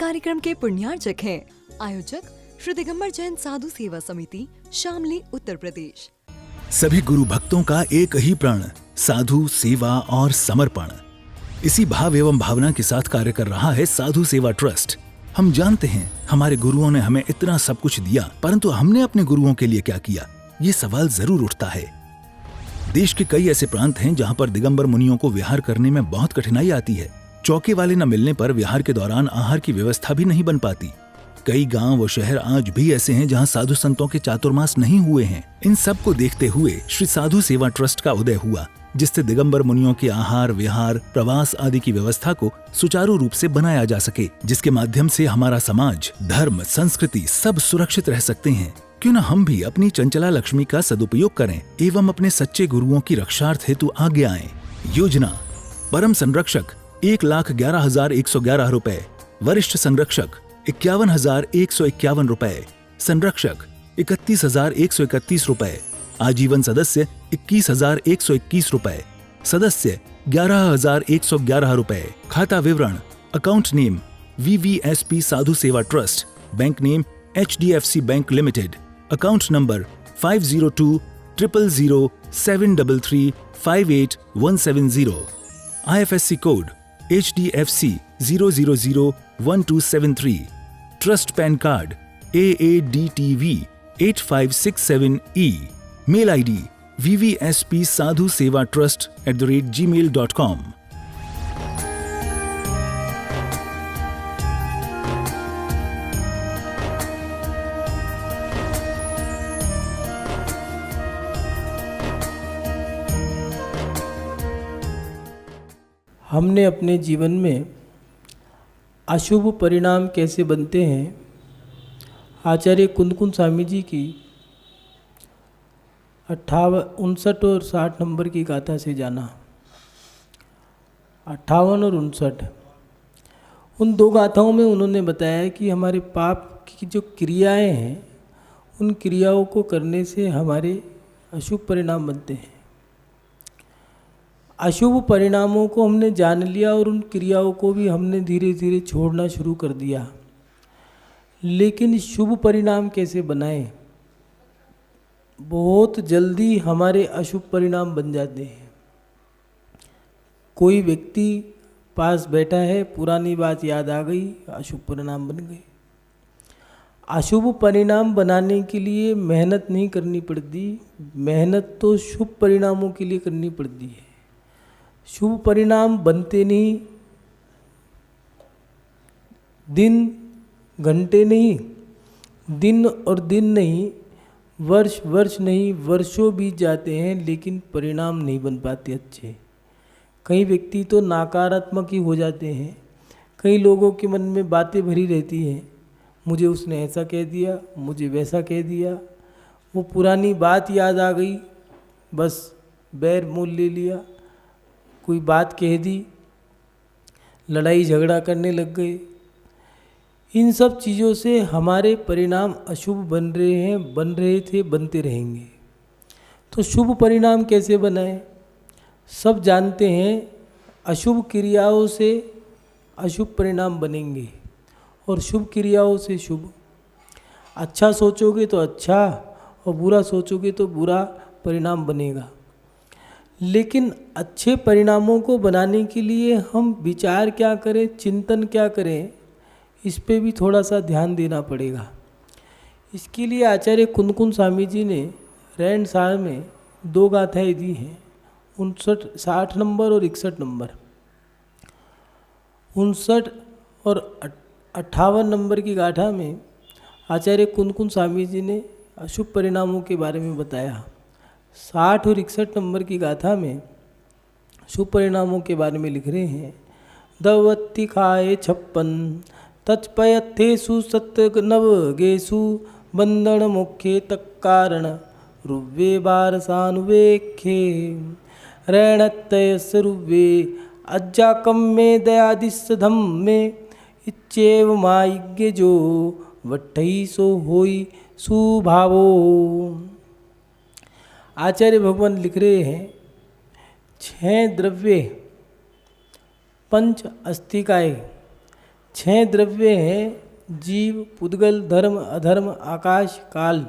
कार्यक्रम के पुण्यार्चक हैं आयोजक श्री दिगंबर जैन साधु सेवा समिति, शामली, उत्तर प्रदेश। सभी गुरु भक्तों का एक ही प्रण, साधु सेवा और समर्पण। इसी भाव एवं भावना के साथ कार्य कर रहा है साधु सेवा ट्रस्ट। हम जानते हैं हमारे गुरुओं ने हमें इतना सब कुछ दिया, परंतु हमने अपने गुरुओं के लिए क्या किया, ये सवाल जरूर उठता है। देश के कई ऐसे प्रांत हैं जहां पर दिगंबर मुनियों को विहार करने में बहुत कठिनाई आती है। चौके वाले न मिलने पर विहार के दौरान आहार की व्यवस्था भी नहीं बन पाती। कई गांव व शहर आज भी ऐसे हैं जहां साधु संतों के चातुर्मास नहीं हुए हैं। इन सब को देखते हुए श्री साधु सेवा ट्रस्ट का उदय हुआ, जिससे दिगंबर मुनियों के आहार, विहार, प्रवास आदि की व्यवस्था को सुचारू रूप से बनाया जा सके, जिसके माध्यम से हमारा समाज, धर्म, संस्कृति सब सुरक्षित रह सकते हैं। क्यों न हम भी अपनी चंचला लक्ष्मी का सदुपयोग करें एवं अपने सच्चे गुरुओं की रक्षार्थ हेतु आगे आएं। योजना: परम संरक्षक 1,11,111 रुपए, वरिष्ठ संरक्षक 51,151 रुपए, संरक्षक 31,131 रुपए, आजीवन सदस्य 21,121 रुपए, सदस्य 11,111 रुपए। खाता विवरण: account name VVSP Sadhu Seva trust, bank name HDFC bank limited, account number 50200073358170, IFSC code HDFC 0001273, trust PAN card AADTV 8567E, mail ID vvspsadhusevatrust@gmail.com। हमने अपने जीवन में अशुभ परिणाम कैसे बनते हैं, आचार्य कुंदकुंद स्वामी जी की 59 और 60 नंबर की गाथा से जाना। 58 और 59, उन दो गाथाओं में उन्होंने बताया कि हमारे पाप की जो क्रियाएं हैं, उन क्रियाओं को करने से हमारे अशुभ परिणाम बनते हैं। अशुभ परिणामों को हमने जान लिया और उन क्रियाओं को भी हमने धीरे धीरे छोड़ना शुरू कर दिया। लेकिन शुभ परिणाम कैसे बनाएं? बहुत जल्दी हमारे अशुभ परिणाम बन जाते हैं। कोई व्यक्ति पास बैठा है, पुरानी बात याद आ गई, अशुभ परिणाम बन गए। अशुभ परिणाम बनाने के लिए मेहनत नहीं करनी पड़ती, मेहनत तो शुभ परिणामों के लिए करनी पड़ती है। शुभ परिणाम बनते नहीं, दिन घंटे नहीं, दिन और दिन नहीं, वर्ष वर्ष नहीं, वर्षों बीत जाते हैं, लेकिन परिणाम नहीं बन पाते अच्छे। कई व्यक्ति तो नकारात्मक ही हो जाते हैं। कई लोगों के मन में बातें भरी रहती हैं, मुझे उसने ऐसा कह दिया, मुझे वैसा कह दिया, वो पुरानी बात याद आ गई, बस बैर मोल ले लिया, कोई बात कह दी, लड़ाई झगड़ा करने लग गए। इन सब चीज़ों से हमारे परिणाम अशुभ बन रहे हैं, बन रहे थे, बनते रहेंगे। तो शुभ परिणाम कैसे बनाएं? सब जानते हैं अशुभ क्रियाओं से अशुभ परिणाम बनेंगे और शुभ क्रियाओं से शुभ। अच्छा सोचोगे तो अच्छा और बुरा सोचोगे तो बुरा परिणाम बनेगा। लेकिन अच्छे परिणामों को बनाने के लिए हम विचार क्या करें, चिंतन क्या करें, इस पे भी थोड़ा सा ध्यान देना पड़ेगा। इसके लिए आचार्य कुंदकुंद स्वामी जी ने रैंड सार में दो गाथाएं दी हैं, 60 नंबर और 61 नंबर। 59 और 58 नंबर की गाथा में आचार्य कुंदकुंद स्वामी जी ने अशुभ परिणामों के बारे में बताया। 60 और 61 नंबर की गाथा में शुभ परिणामों के बारे में लिख रहे हैं। दवत्ति खाए 56 तत्पयथेषु सत्यनवगेषु बंधन मुख्ये तत्कारण रुव्ये बारसानुवेख्ये रैणत्यस्य रुव्ये अज्जाकम्मे दयादिस्सधम में इच्चेव मायिज्ञ जो वट्ठई सो होई सुभावो। आचार्य भगवान लिख रहे हैं, 6 द्रव्य, 5 अस्तिकाएँ, 6 द्रव्य हैं जीव, पुद्गल, धर्म, अधर्म, आकाश, काल।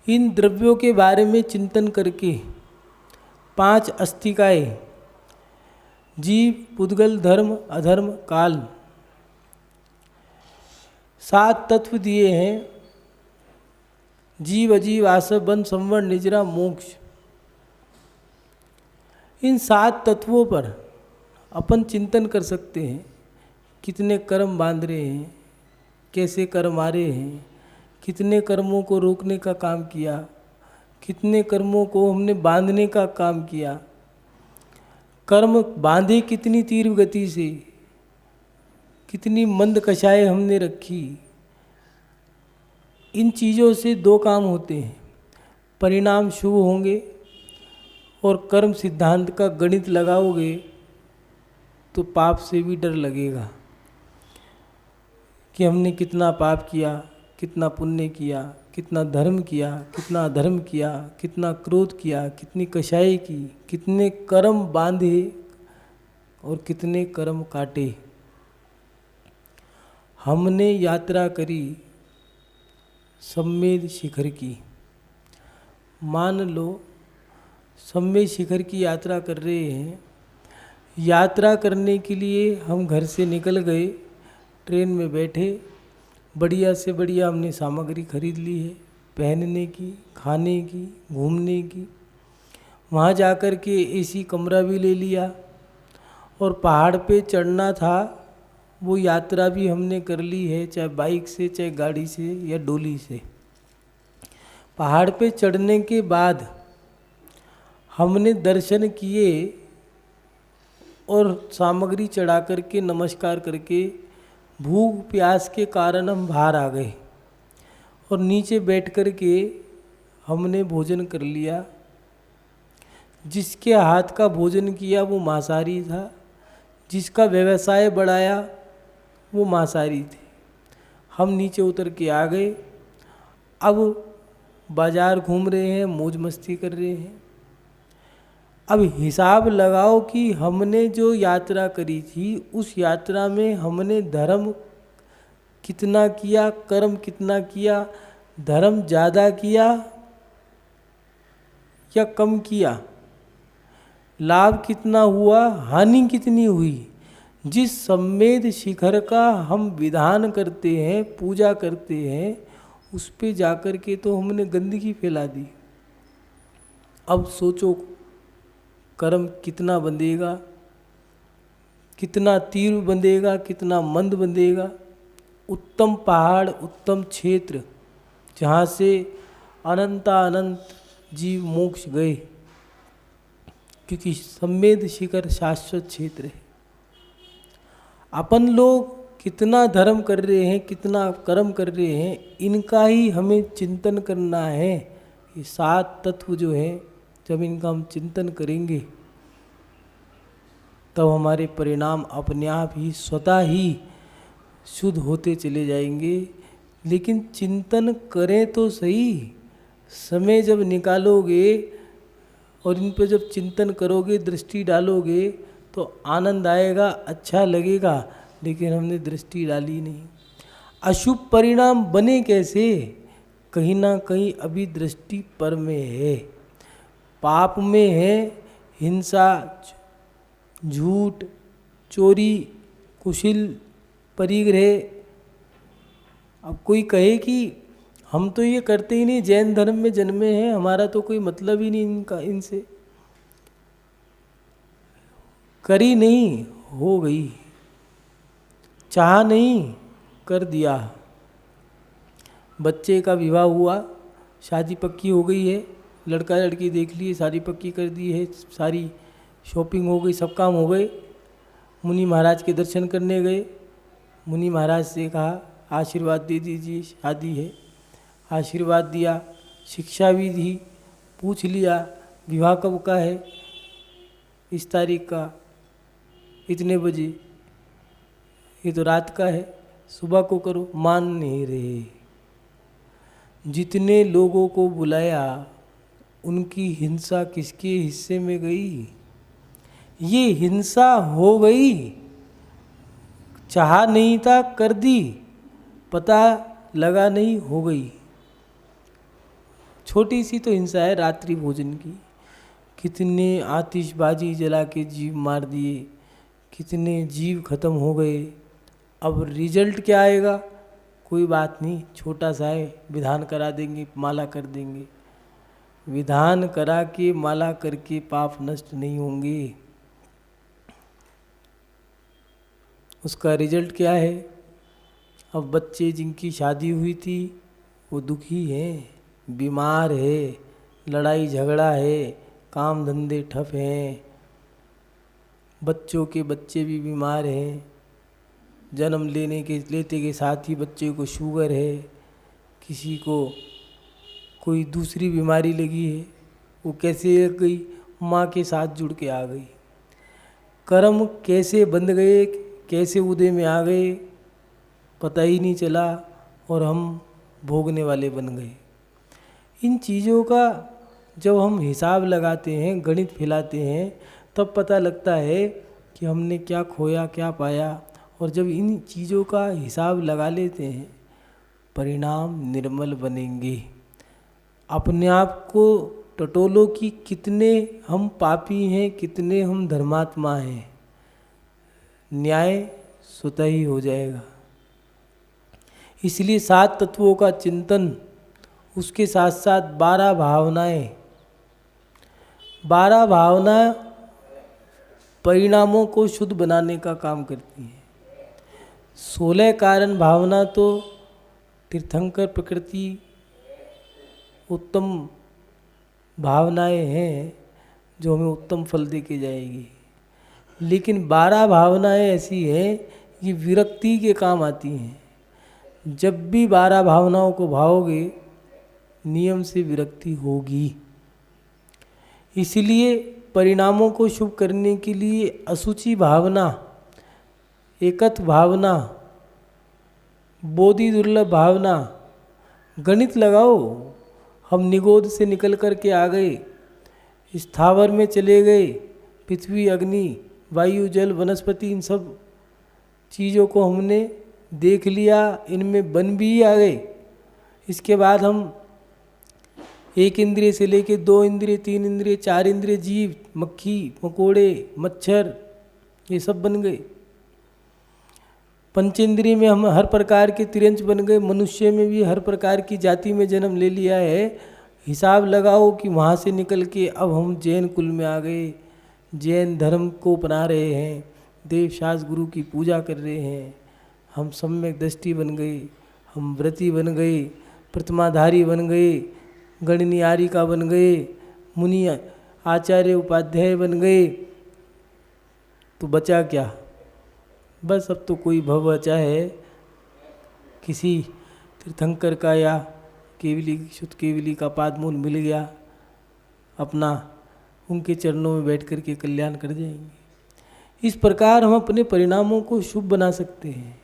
इन द्रव्यों के बारे में चिंतन करके 5 अस्तिकाएं जीव, पुद्गल, धर्म, अधर्म, काल, 7 तत्व दिए हैं जीव, अजीव, आसव, बन, संवर, निजरा, मोक्ष। इन 7 तत्वों पर अपन चिंतन कर सकते हैं, कितने कर्म बांध रहे हैं, कैसे कर्म आ रहे हैं, कितने कर्मों को रोकने का काम किया, कितने कर्मों को हमने बांधने का काम किया, कर्म बांधे कितनी तीव्र गति से, कितनी मंद कषाय हमने रखी। इन चीज़ों से 2 काम होते हैं, परिणाम शुभ होंगे और कर्म सिद्धांत का गणित लगाओगे तो पाप से भी डर लगेगा कि हमने कितना पाप किया, कितना पुण्य किया, कितना धर्म किया, कितना अधर्म किया, कितना क्रोध किया, कितनी कषाय की, कितने कर्म बांधे और कितने कर्म काटे। हमने यात्रा करी सम्मेद शिखर की। मान लो सम्मेद शिखर की यात्रा कर रहे हैं। यात्रा करने के लिए हम घर से निकल गए, ट्रेन में बैठे, बढ़िया से बढ़िया हमने सामग्री खरीद ली है, पहनने की, खाने की, घूमने की। वहाँ जाकर के एसी कमरा भी ले लिया और पहाड़ पे चढ़ना था, वो यात्रा भी हमने कर ली है, चाहे बाइक से, चाहे गाड़ी से या डोली से। पहाड़ पे चढ़ने के बाद हमने दर्शन किए और सामग्री चढ़ा करके नमस्कार करके भूख प्यास के कारण हम बाहर आ गए और नीचे बैठ कर के हमने भोजन कर लिया। जिसके हाथ का भोजन किया वो मांसाहारी था, जिसका व्यवसाय बढ़ाया वो मांसाहारी थे। हम नीचे उतर के आ गए, अब बाजार घूम रहे हैं, मौज मस्ती कर रहे हैं। अब हिसाब लगाओ कि हमने जो यात्रा करी थी उस यात्रा में हमने धर्म कितना किया, कर्म कितना किया, धर्म ज़्यादा किया या कम किया, लाभ कितना हुआ, हानि कितनी हुई। जिस सम्मेद शिखर का हम विधान करते हैं, पूजा करते हैं, उस पे जाकर के तो हमने गंदगी फैला दी। अब सोचो कर्म कितना बंधेगा, कितना तीव्र बंधेगा, कितना मंद बंधेगा। उत्तम पहाड़, उत्तम क्षेत्र जहाँ से अनंत जीव मोक्ष गए, क्योंकि सम्मेद शिखर शाश्वत क्षेत्र है। अपन लोग कितना धर्म कर रहे हैं, कितना कर्म कर रहे हैं, इनका ही हमें चिंतन करना है। ये 7 तत्व जो है, जब इनका हम चिंतन करेंगे तब हमारे परिणाम अपने आप ही स्वतः ही शुद्ध होते चले जाएंगे। लेकिन चिंतन करें तो सही, समय जब निकालोगे और इन पर जब चिंतन करोगे, दृष्टि डालोगे तो आनंद आएगा, अच्छा लगेगा। लेकिन हमने दृष्टि डाली नहीं। अशुभ परिणाम बने कैसे? कहीं ना कहीं अभी दृष्टि पर में है, पाप में है। हिंसा, झूठ, चोरी, कुशिल, परिग्रह। अब कोई कहे कि हम तो ये करते ही नहीं, जैन धर्म में जन्मे हैं, हमारा तो कोई मतलब ही नहीं इनका, इनसे। करी नहीं, हो गई, चाहा नहीं, कर दिया। बच्चे का विवाह हुआ, शादी पक्की हो गई है, लड़का लड़की देख लिए, शादी पक्की कर दी है, सारी शॉपिंग हो गई, सब काम हो गए। मुनि महाराज के दर्शन करने गए। मुनि महाराज से कहा आशीर्वाद दे दीजिए, शादी है। आशीर्वाद दिया, शिक्षा भी दी, पूछ लिया विवाह कब का है, इस तारीख का, इतने बजे। ये तो रात का है, सुबह को करो। मान नहीं रहे। जितने लोगों को बुलाया उनकी हिंसा किसके हिस्से में गई? ये हिंसा हो गई चाहा नहीं था कर दी, पता लगा नहीं हो गई। छोटी सी तो हिंसा है रात्रि भोजन की। कितने आतिशबाजी जला के जीव मार दिए, कितने जीव खत्म हो गए। अब रिजल्ट क्या आएगा? कोई बात नहीं, छोटा सा है, विधान करा देंगे, माला कर देंगे। विधान करा के माला करके पाप नष्ट नहीं होंगे। उसका रिजल्ट क्या है? अब बच्चे जिनकी शादी हुई थी वो दुखी हैं, बीमार है, लड़ाई झगड़ा है, काम धंधे ठप हैं, बच्चों के बच्चे भी बीमार हैं, जन्म लेते के साथ ही बच्चे को शुगर है, किसी को कोई दूसरी बीमारी लगी है। वो कैसे लग गई? माँ के साथ जुड़ के आ गई। कर्म कैसे बंध गए, कैसे उदय में आ गए, पता ही नहीं चला और हम भोगने वाले बन गए। इन चीज़ों का जब हम हिसाब लगाते हैं, गणित फैलाते हैं, तब पता लगता है कि हमने क्या खोया क्या पाया। और जब इन चीज़ों का हिसाब लगा लेते हैं, परिणाम निर्मल बनेंगे। अपने आप को टटोलो कि कितने हम पापी हैं, कितने हम धर्मात्मा हैं, न्याय स्वतः ही हो जाएगा। इसलिए 7 तत्वों का चिंतन, उसके साथ साथ 12 भावनाएं, 12 भावना परिणामों को शुद्ध बनाने का काम करती हैं। 16 कारण भावना तो तीर्थंकर प्रकृति उत्तम भावनाएं हैं जो हमें उत्तम फल दे के जाएगी। लेकिन 12 भावनाएं ऐसी हैं ये विरक्ति के काम आती हैं। जब भी 12 भावनाओं को भाओगे नियम से विरक्ति होगी। इसलिए परिणामों को शुभ करने के लिए असुचि भावना, एकत्व भावना, बोधि दुर्लभ भावना, गणित लगाओ। हम निगोद से निकल कर के आ गए, स्थावर में चले गए, पृथ्वी अग्नि वायु जल वनस्पति, इन सब चीज़ों को हमने देख लिया, इनमें बन भी आ गए। इसके बाद हम 1 इंद्रिय से लेके 2 इंद्रिय, 3 इंद्रिय, 4 इंद्रिय जीव, मक्खी मकोड़े मच्छर, ये सब बन गए। पंचेंद्रिय में हम हर प्रकार के तिरंच बन गए। मनुष्य में भी हर प्रकार की जाति में जन्म ले लिया है। हिसाब लगाओ कि वहाँ से निकल के अब हम जैन कुल में आ गए, जैन धर्म को अपना रहे हैं, देवशास गुरु की पूजा कर रहे हैं, हम सम्यक दृष्टि बन गए, हम व्रती बन गए, प्रतिमाधारी बन गए, गणनियारिका बन गए, मुनि आचार्य उपाध्याय बन गए। तो बचा क्या? बस अब तो कोई भव बचा है किसी तीर्थंकर का या केवली शुद्ध केवली का पादमूल मिल गया, अपना उनके चरणों में बैठ कर के कल्याण कर जाएंगे। इस प्रकार हम अपने परिणामों को शुभ बना सकते हैं।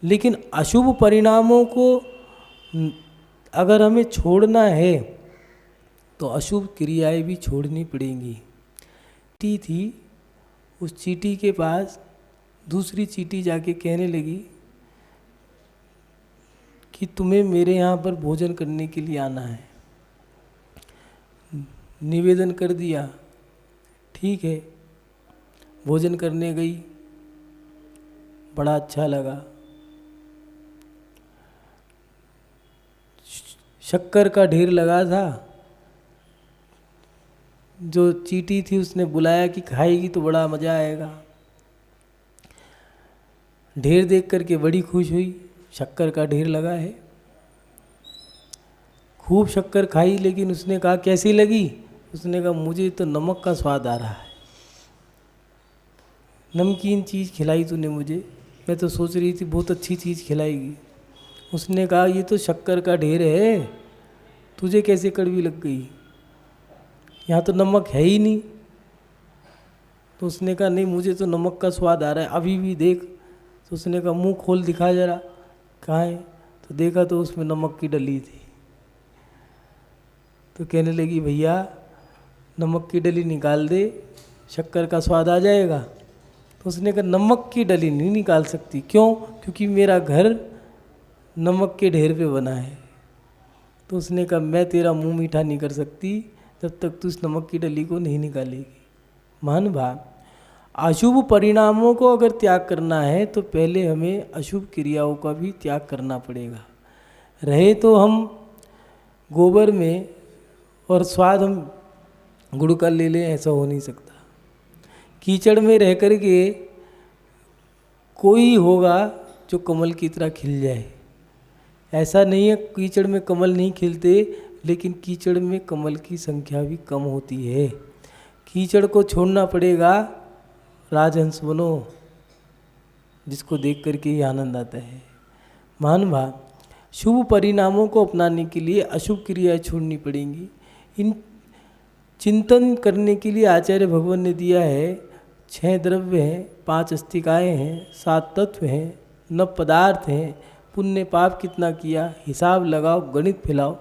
लेकिन अशुभ परिणामों को अगर हमें छोड़ना है तो अशुभ क्रियाएं भी छोड़नी पड़ेंगी। चीटी थी, उस चीटी के पास दूसरी चीटी जाके कहने लगी कि तुम्हें मेरे यहाँ पर भोजन करने के लिए आना है। निवेदन कर दिया, ठीक है, भोजन करने गई, बड़ा अच्छा लगा। शक्कर का ढेर लगा था, जो चीटी थी उसने बुलाया कि खाएगी तो बड़ा मज़ा आएगा। ढेर देख करके बड़ी खुश हुई, शक्कर का ढेर लगा है। खूब शक्कर खाई, लेकिन उसने कहा कैसी लगी? उसने कहा मुझे तो नमक का स्वाद आ रहा है। नमकीन चीज़ खिलाई तूने मुझे, मैं तो सोच रही थी बहुत अच्छी चीज़ खिलाएगी। उसने कहा ये तो शक्कर का ढेर है, तुझे कैसे कड़वी लग गई? यहाँ तो नमक है ही नहीं। तो उसने कहा नहीं, मुझे तो नमक का स्वाद आ रहा है, अभी भी देख। तो उसने कहा मुंह खोल दिखा जरा, कहाँ है? तो देखा तो उसमें नमक की डली थी। तो कहने लगी भैया नमक की डली निकाल दे, शक्कर का स्वाद आ जाएगा। तो उसने कहा नमक की डली नहीं निकाल सकती। क्यों? क्योंकि मेरा घर नमक के ढेर पे बना है। तो उसने कहा मैं तेरा मुंह मीठा नहीं कर सकती जब तक तू इस नमक की डली को नहीं निकालेगी। महानुभाव, अशुभ परिणामों को अगर त्याग करना है तो पहले हमें अशुभ क्रियाओं का भी त्याग करना पड़ेगा। रहे तो हम गोबर में और स्वाद हम गुड़ का ले लें, ऐसा हो नहीं सकता। कीचड़ में रह कर के कोई होगा जो कमल की तरह खिल जाए, ऐसा नहीं है कीचड़ में कमल नहीं खिलते, लेकिन कीचड़ में कमल की संख्या भी कम होती है। कीचड़ को छोड़ना पड़ेगा, राजहंस बनो, जिसको देख करके ही आनंद आता है। महानुभाव, शुभ परिणामों को अपनाने के लिए अशुभ क्रियाएं छोड़नी पड़ेंगी। इन चिंतन करने के लिए आचार्य भगवान ने दिया है 6 द्रव्य हैं, 5 अस्तिकाएँ हैं, 7 तत्व हैं, 9 पदार्थ हैं, पुण्य पाप कितना किया हिसाब लगाओ, गणित फैलाओ,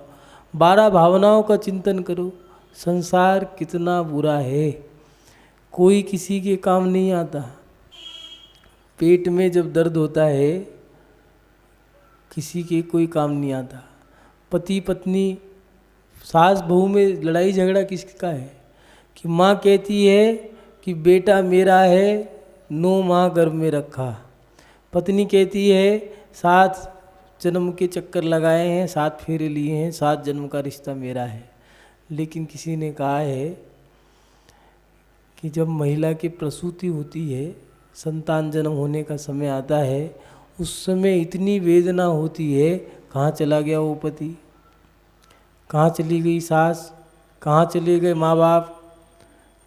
12 भावनाओं का चिंतन करो। संसार कितना बुरा है, कोई किसी के काम नहीं आता। पेट में जब दर्द होता है किसी के कोई काम नहीं आता। पति पत्नी सास बहू में लड़ाई झगड़ा किसका है कि माँ कहती है कि बेटा मेरा है, 9 माह गर्भ में रखा। पत्नी कहती है 7 जन्म के चक्कर लगाए हैं, 7 फेरे लिए हैं, 7 जन्म का रिश्ता मेरा है। लेकिन किसी ने कहा है कि जब महिला की प्रसूति होती है, संतान जन्म होने का समय आता है, उस समय इतनी वेदना होती है, कहाँ चला गया वो पति, कहाँ चली गई सास, कहाँ चले गए माँ बाप।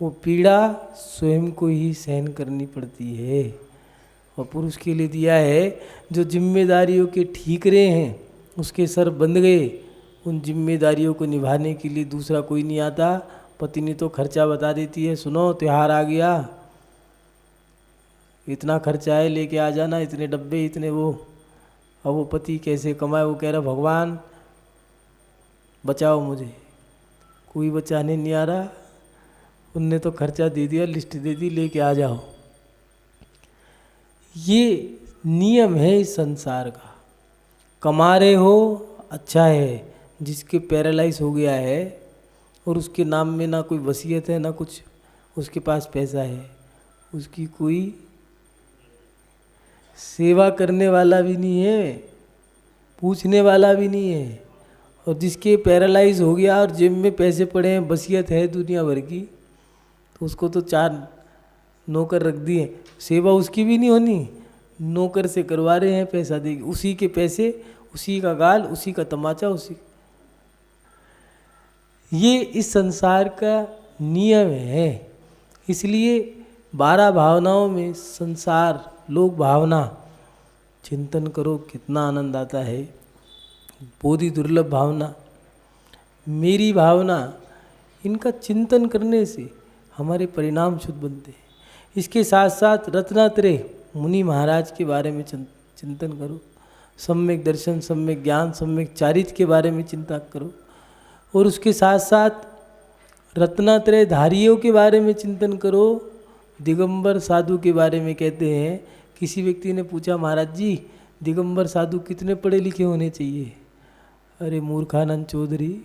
वो पीड़ा स्वयं को ही सहन करनी पड़ती है। और पुरुष के लिए दिया है जो जिम्मेदारियों के ठीकरे हैं, उसके सर बंध गए, उन जिम्मेदारियों को निभाने के लिए दूसरा कोई नहीं आता। पत्नी तो खर्चा बता देती है, सुनो त्योहार आ गया, इतना खर्चा है लेके आ जाना, इतने डब्बे इतने वो। अब वो पति कैसे कमाए, वो कह रहा भगवान बचाओ मुझे, कोई बचाने नहीं आ रहा, उनने तो खर्चा दे दिया, लिस्ट दे दी, लेके आ जाओ। ये नियम है इस संसार का। कमा रहे हो अच्छा है, जिसके पैरालाइज हो गया है और उसके नाम में ना कोई वसीयत है ना कुछ, उसके पास पैसा है, उसकी कोई सेवा करने वाला भी नहीं है, पूछने वाला भी नहीं है। और जिसके पैरालाइज हो गया और जेब में पैसे पड़े हैं, वसीयत है दुनिया भर की, तो उसको तो 4 नौकर रख दिए, सेवा उसकी भी नहीं होनी, नौकर से करवा रहे हैं, पैसा देगी, उसी के पैसे, उसी का गाल, उसी का तमाचा, उसी। ये इस संसार का नियम है। इसलिए 12 भावनाओं में संसार लोक भावना चिंतन करो, कितना आनंद आता है। बोधि दुर्लभ भावना, मेरी भावना, इनका चिंतन करने से हमारे परिणाम शुद्ध बनते हैं। इसके साथ साथ रत्नात्रय मुनि महाराज के बारे में चिंतन करो, सम्यक दर्शन, सम्यक ज्ञान, सम्यक चारित्र के बारे में चिंता करो। और उसके साथ साथ रत्नात्रय धारियों के बारे में चिंतन करो। दिगंबर साधु के बारे में कहते हैं, किसी व्यक्ति ने पूछा महाराज जी दिगंबर साधु कितने पढ़े लिखे होने चाहिए? अरे मूर्खानंद चौधरी,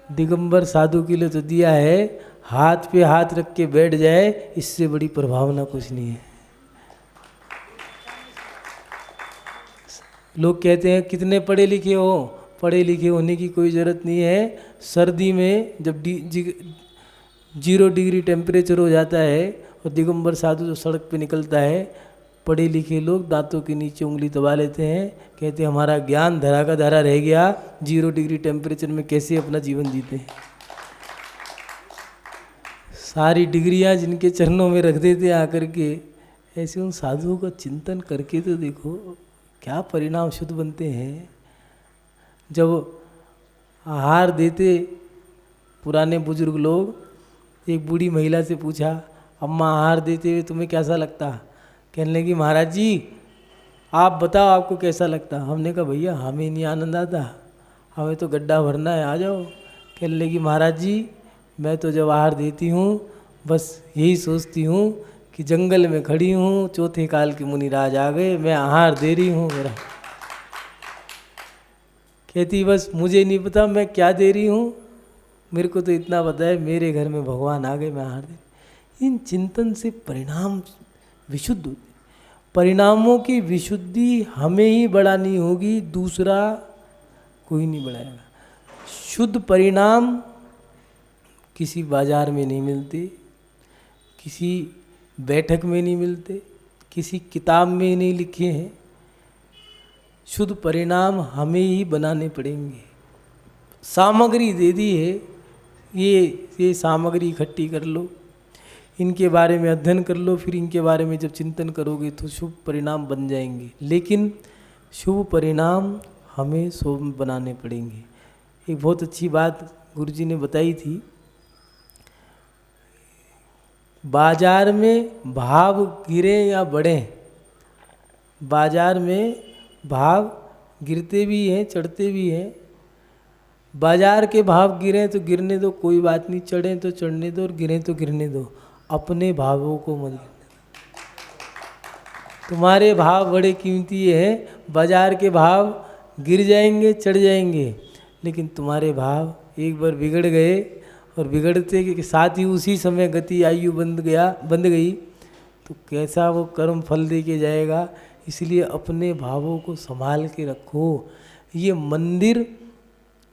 दिगंबर साधु के लिए तो दिया है हाथ पे हाथ रख के बैठ जाए, इससे बड़ी प्रभावना कुछ नहीं है। लोग कहते हैं कितने पढ़े लिखे हो, पढ़े लिखे होने की कोई ज़रूरत नहीं है। सर्दी में जब 0 डिग्री टेम्परेचर हो जाता है और दिगंबर साधु जो सड़क पे निकलता है, पढ़े लिखे लोग दांतों के नीचे उंगली दबा लेते हैं, कहते हैं हमारा ज्ञान धरा का धरा रह गया, 0 डिग्री टेम्परेचर में कैसे अपना जीवन जीते हैं। सारी डिग्रियां जिनके चरणों में रख देते आकर के, ऐसे उन साधुओं का चिंतन करके तो देखो क्या परिणाम शुद्ध बनते हैं। जब आहार देते पुराने बुजुर्ग लोग, एक बूढ़ी महिला से पूछा अम्मा आहार देते हुए तुम्हें कैसा लगता? कहने लगी महाराज जी आप बताओ आपको कैसा लगता? हमने कहा भैया हमें नहीं आनंद आता, हमें तो गड्ढा भरना है, आ जाओ। कहने लगी महाराज जी मैं तो जब आहार देती हूँ बस यही सोचती हूँ कि जंगल में खड़ी हूँ, चौथे काल के मुनिराज आ गए, मैं आहार दे रही हूँ मेरा। कहती बस मुझे नहीं पता मैं क्या दे रही हूँ, मेरे को तो इतना पता है मेरे घर में भगवान आ गए, मैं आहार दे रही। इन चिंतन से परिणाम विशुद्ध होते। परिणामों की विशुद्धि हमें ही बढ़ानी होगी, दूसरा कोई नहीं बढ़ाएगा। शुद्ध परिणाम किसी बाजार में नहीं मिलते, किसी बैठक में नहीं मिलते, किसी किताब में नहीं लिखे हैं। शुद्ध परिणाम हमें ही बनाने पड़ेंगे। सामग्री दे दी है, ये सामग्री इकट्ठी कर लो, इनके बारे में अध्ययन कर लो, फिर इनके बारे में जब चिंतन करोगे तो शुभ परिणाम बन जाएंगे। लेकिन शुभ परिणाम हमें स्वयं बनाने पड़ेंगे। एक बहुत अच्छी बात गुरुजी ने बताई थी, बाजार में भाव गिरे या बढ़े, बाजार में भाव गिरते भी हैं चढ़ते भी हैं। बाजार के भाव गिरे तो गिरने दो, कोई बात नहीं, चढ़े तो चढ़ने दो और गिरे तो गिरने दो, अपने भावों को मत गिरने दो। तुम्हारे भाव बड़े कीमती हैं, बाजार के भाव गिर जाएंगे चढ़ जाएंगे, लेकिन तुम्हारे भाव एक बार बिगड़ गए और बिगड़ते के साथ ही उसी समय गति आयु बंद गई तो कैसा वो कर्म फल दे के जाएगा। इसलिए अपने भावों को संभाल के रखो। ये मंदिर,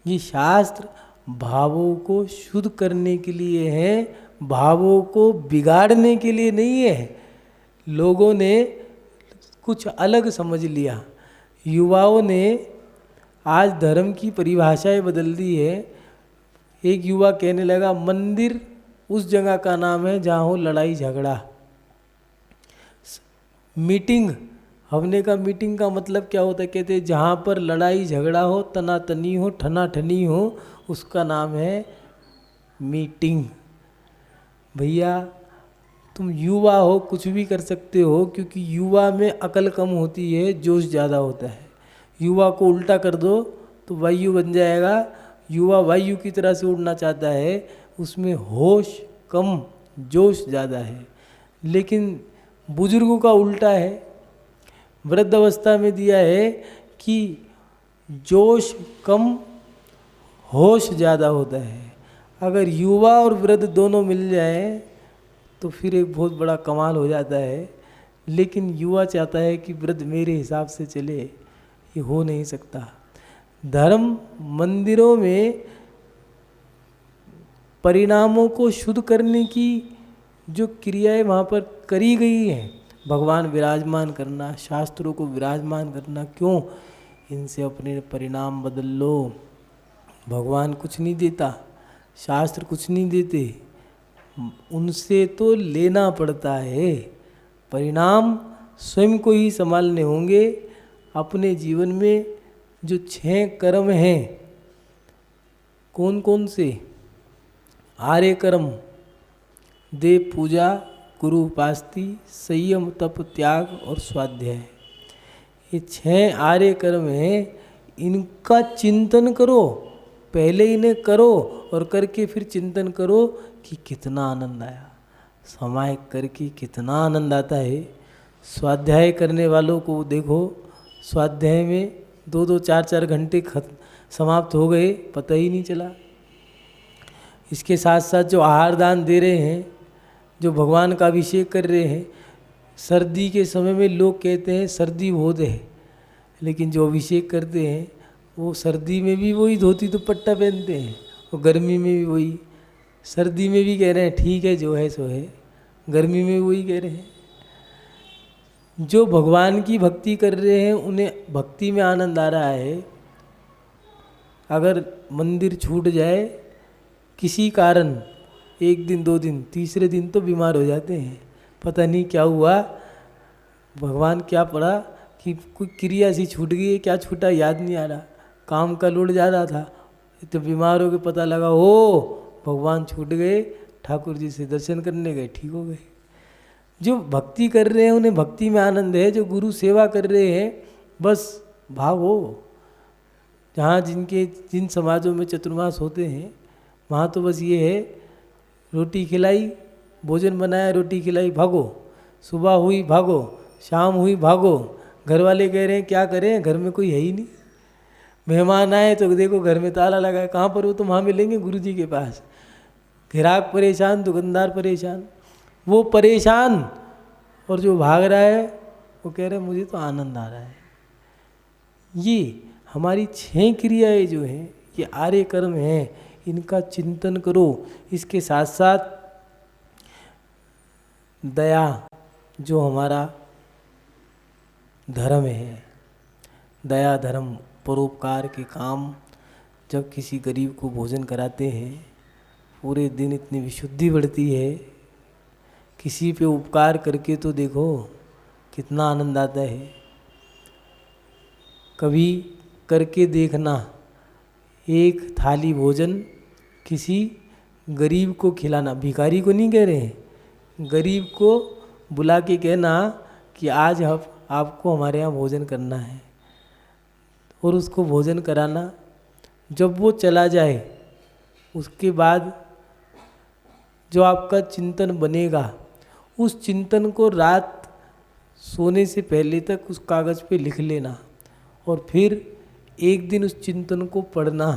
ये शास्त्र भावों को शुद्ध करने के लिए है, भावों को बिगाड़ने के लिए नहीं है। लोगों ने कुछ अलग समझ लिया, युवाओं ने आज धर्म की परिभाषाएं बदल दी है। एक युवा कहने लगा मंदिर उस जगह का नाम है जहाँ हो लड़ाई झगड़ा। मीटिंग, हमने कहा मीटिंग का मतलब क्या होता है, कहते हैं जहाँ पर लड़ाई झगड़ा हो, तनातनी हो, ठना ठनी हो, उसका नाम है मीटिंग। भैया तुम युवा हो, कुछ भी कर सकते हो, क्योंकि युवा में अकल कम होती है, जोश ज़्यादा होता है। युवा को उल्टा कर दो तो वायु बन जाएगा। युवा वायु की तरह से उड़ना चाहता है, उसमें होश कम, जोश ज़्यादा है। लेकिन बुजुर्गों का उल्टा है, वृद्ध अवस्था में दिया है कि जोश कम होश ज़्यादा होता है। अगर युवा और वृद्ध दोनों मिल जाए तो फिर एक बहुत बड़ा कमाल हो जाता है। लेकिन युवा चाहता है कि वृद्ध मेरे हिसाब से चले, ये हो नहीं सकता। धर्म मंदिरों में परिणामों को शुद्ध करने की जो क्रियाएं वहाँ पर करी गई हैं, भगवान विराजमान करना, शास्त्रों को विराजमान करना, क्यों? इनसे अपने परिणाम बदल लो। भगवान कुछ नहीं देता, शास्त्र कुछ नहीं देते, उनसे तो लेना पड़ता है। परिणाम स्वयं को ही संभालने होंगे। अपने जीवन में जो 6 कर्म हैं, कौन कौन से? आर्य कर्म, देव पूजा, गुरु उपासती, संयम, तप, त्याग और स्वाध्याय, ये 6 आर्य कर्म हैं। इनका चिंतन करो, पहले इन्हें करो और करके फिर चिंतन करो कि कितना आनंद आया। समाय करके कितना आनंद आता है। स्वाध्याय करने वालों को देखो, स्वाध्याय में 2-2, 4-4 घंटे समाप्त हो गए, पता ही नहीं चला। इसके साथ साथ जो आहार दान दे रहे हैं, जो भगवान का अभिषेक कर रहे हैं, सर्दी के समय में लोग कहते हैं सर्दी बहुत है, लेकिन जो अभिषेक करते हैं वो सर्दी में भी वही धोती दुपट्टा पहनते हैं और गर्मी में भी वही। सर्दी में भी कह रहे हैं ठीक है जो है सो है, गर्मी में भी वही कह रहे हैं। जो भगवान की भक्ति कर रहे हैं उन्हें भक्ति में आनंद आ रहा है। अगर मंदिर छूट जाए किसी कारण, 1 दिन 2 दिन, तीसरे दिन तो बीमार हो जाते हैं, पता नहीं क्या हुआ, भगवान क्या पड़ा कि कोई क्रिया सी छूट गई, क्या छूटा याद नहीं आ रहा, काम का लोड ज़्यादा था तो बीमार हो के पता लगा ओ भगवान छूट गए, ठाकुर जी से दर्शन करने गए, ठीक हो गए। जो भक्ति कर रहे हैं उन्हें भक्ति में आनंद है, जो गुरु सेवा कर रहे हैं बस भाव हो। जहाँ जिन समाजों में चतुर्मास होते हैं वहाँ तो बस ये है, रोटी खिलाई, भोजन बनाया, रोटी खिलाई, भागो। सुबह हुई भागो, शाम हुई भागो, घर वाले कह रहे हैं क्या करें, घर में कोई है ही नहीं, मेहमान आए तो देखो घर में ताला लगा है, कहाँ पर हो, तो वहाँ मिलेंगे गुरु जी के पास। ग्राहक परेशान, दुकानदार परेशान, वो परेशान और जो भाग रहा है वो कह रहा है मुझे तो आनंद आ रहा है। ये हमारी 6 क्रियाएं जो हैं, ये आर्य कर्म हैं, इनका चिंतन करो। इसके साथ साथ दया जो हमारा धर्म है, दया धर्म परोपकार के काम, जब किसी गरीब को भोजन कराते हैं पूरे दिन इतनी विशुद्धि बढ़ती है। किसी पे उपकार करके तो देखो कितना आनंद आता है। कभी करके देखना, एक थाली भोजन किसी गरीब को खिलाना, भिखारी को नहीं कह रहे हैं, गरीब को बुला के कहना कि आज आपको हमारे यहाँ भोजन करना है, और उसको भोजन कराना। जब वो चला जाए उसके बाद जो आपका चिंतन बनेगा, उस चिंतन को रात सोने से पहले तक उस कागज़ पे लिख लेना, और फिर एक दिन उस चिंतन को पढ़ना।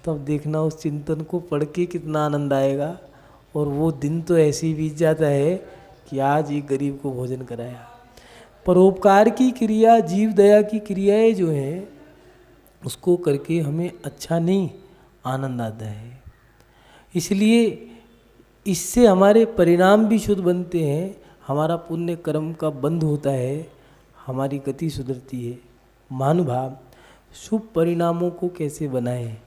तब देखना उस चिंतन को पढ़ के कितना आनंद आएगा, और वो दिन तो ऐसे ही बीत जाता है कि आज एक गरीब को भोजन कराया। परोपकार की क्रिया, जीव दया की क्रियाएं जो हैं, उसको करके हमें अच्छा नहीं आनंद आता है। इसलिए इससे हमारे परिणाम भी शुद्ध बनते हैं, हमारा पुण्य कर्म का बंध होता है, हमारी गति सुधरती है। महानुभाव, शुभ परिणामों को कैसे बनाएं?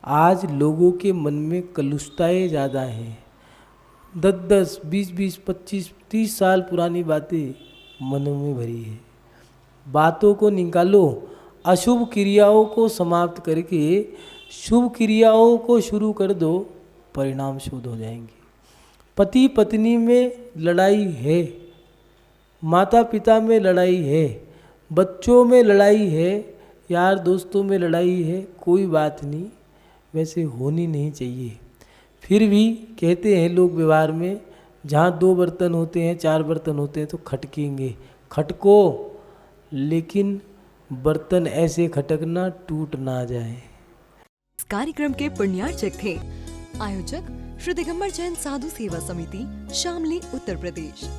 आज लोगों के मन में कलुषताएँ ज़्यादा हैं। 10-10, 20-20, 25, 30 साल पुरानी बातें मनों में भरी है। बातों को निकालो, अशुभ क्रियाओं को समाप्त करके शुभ क्रियाओं को शुरू कर दो, परिणाम शुद्ध हो जाएंगे। पति पत्नी में लड़ाई है, माता पिता में लड़ाई है, बच्चों में लड़ाई है, यार दोस्तों में लड़ाई है, कोई बात नहीं, वैसे होनी नहीं चाहिए। फिर भी कहते हैं लोग व्यवहार में, जहाँ 2 बर्तन होते हैं, 4 बर्तन होते हैं तो खटकेंगे, खटको, लेकिन बर्तन ऐसे खटकना टूट ना जाए। इस कार्यक्रम के पुण्यार्चक थे आयोजक श्री दिगंबर जैन साधु सेवा समिति, शामली, उत्तर प्रदेश।